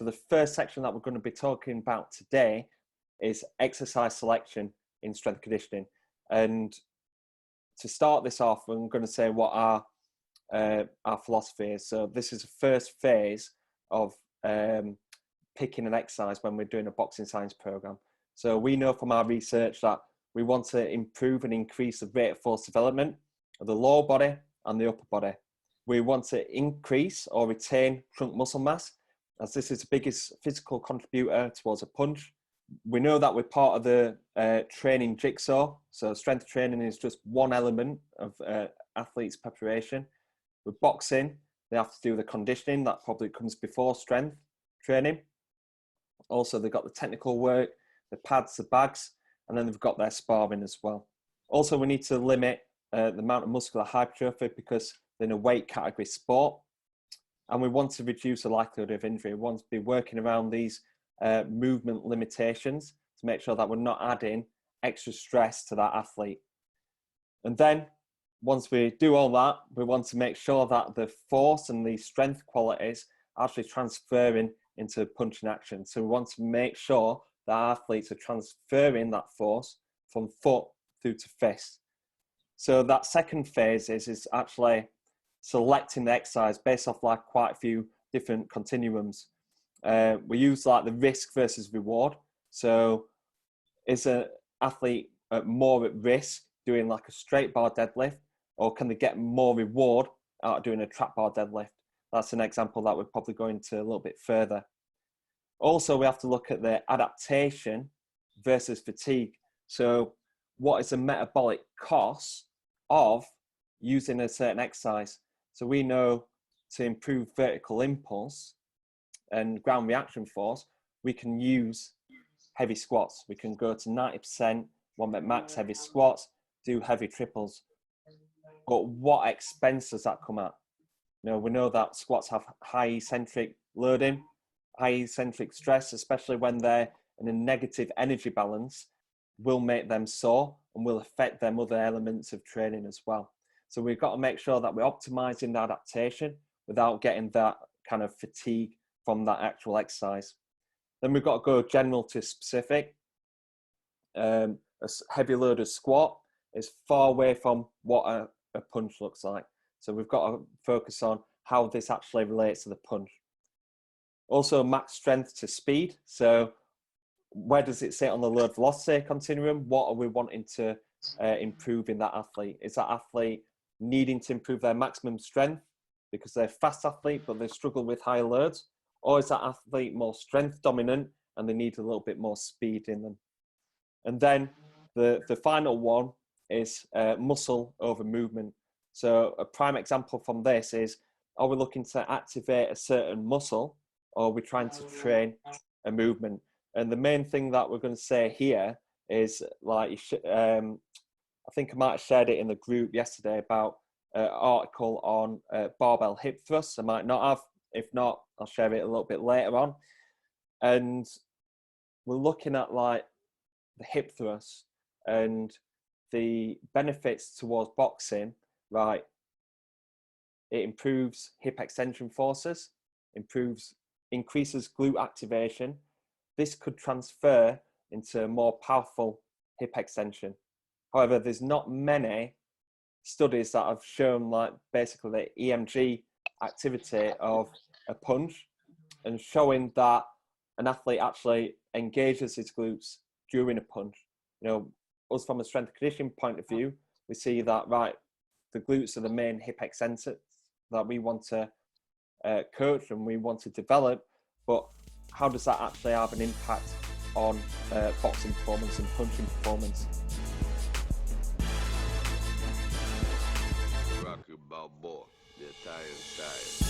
So the first section that we're going to be talking about today is exercise selection in strength conditioning. And to start this off, I'm going to say what our philosophy is. So this is the first phase of picking an exercise when we're doing a boxing science program. So we know from our research that we want to improve and increase the rate of force development of the lower body and the upper body. We want to increase or retain trunk muscle mass, as this is the biggest physical contributor towards a punch. We know that we're part of the training jigsaw. So strength training is just one element of athletes' preparation. With boxing, they have to do the conditioning that probably comes before strength training. Also, they've got the technical work, the pads, the bags, and then they've got their sparring as well. Also, we need to limit the amount of muscular hypertrophy because they're in a weight category sport. And we want to reduce the likelihood of injury. We want to be working around these movement limitations to make sure that we're not adding extra stress to that athlete. And then once we do all that, we want to make sure that the force and the strength qualities are actually transferring into punching action. So we want to make sure that athletes are transferring that force from foot through to fist. So that second phase is actually selecting the exercise based off like quite a few different continuums. We use like the risk versus reward. So is an athlete more at risk doing like a straight bar deadlift, or can they get more reward out of doing a trap bar deadlift? That's an example that we're probably going to a little bit further. Also, we have to look at the adaptation versus fatigue. So what is the metabolic cost of using a certain exercise? So we know to improve vertical impulse and ground reaction force, we can use heavy squats. We can go to 90%, 1 rep max heavy squats, do heavy triples. But what expense does that come at? You know, we know that squats have high eccentric loading, high eccentric stress, especially when they're in a negative energy balance, will make them sore and will affect them other elements of training as well. So we've got to make sure that we're optimizing the adaptation without getting that kind of fatigue from that actual exercise. Then we've got to go general to specific. A heavy loaded squat is far away from what a punch looks like. So we've got to focus on how this actually relates to the punch. Also, max strength to speed. So where does it sit on the load velocity continuum? What are we wanting to improve in that athlete? Is that athlete needing to improve their maximum strength because they're a fast athlete but they struggle with higher loads? Or is that athlete more strength dominant and they need a little bit more speed in them? And then the final one is muscle over movement. So a prime example from this is, are we looking to activate a certain muscle, or are we trying to train a movement? And the main thing that we're going to say here is, like, I think I might have shared it in the group yesterday about an article on barbell hip thrusts. I might not have. If not, I'll share it a little bit later on. And we're looking at like the hip thrust and the benefits towards boxing, right? It improves hip extension forces, increases glute activation. This could transfer into more powerful hip extension. However, there's not many studies that have shown like basically the EMG activity of a punch and showing that an athlete actually engages his glutes during a punch. You know, us from a strength conditioning point of view, we see that, right, the glutes are the main hip extensors that we want to coach and we want to develop, but how does that actually have an impact on boxing performance and punching performance? Rocky Balboa, the Italian style.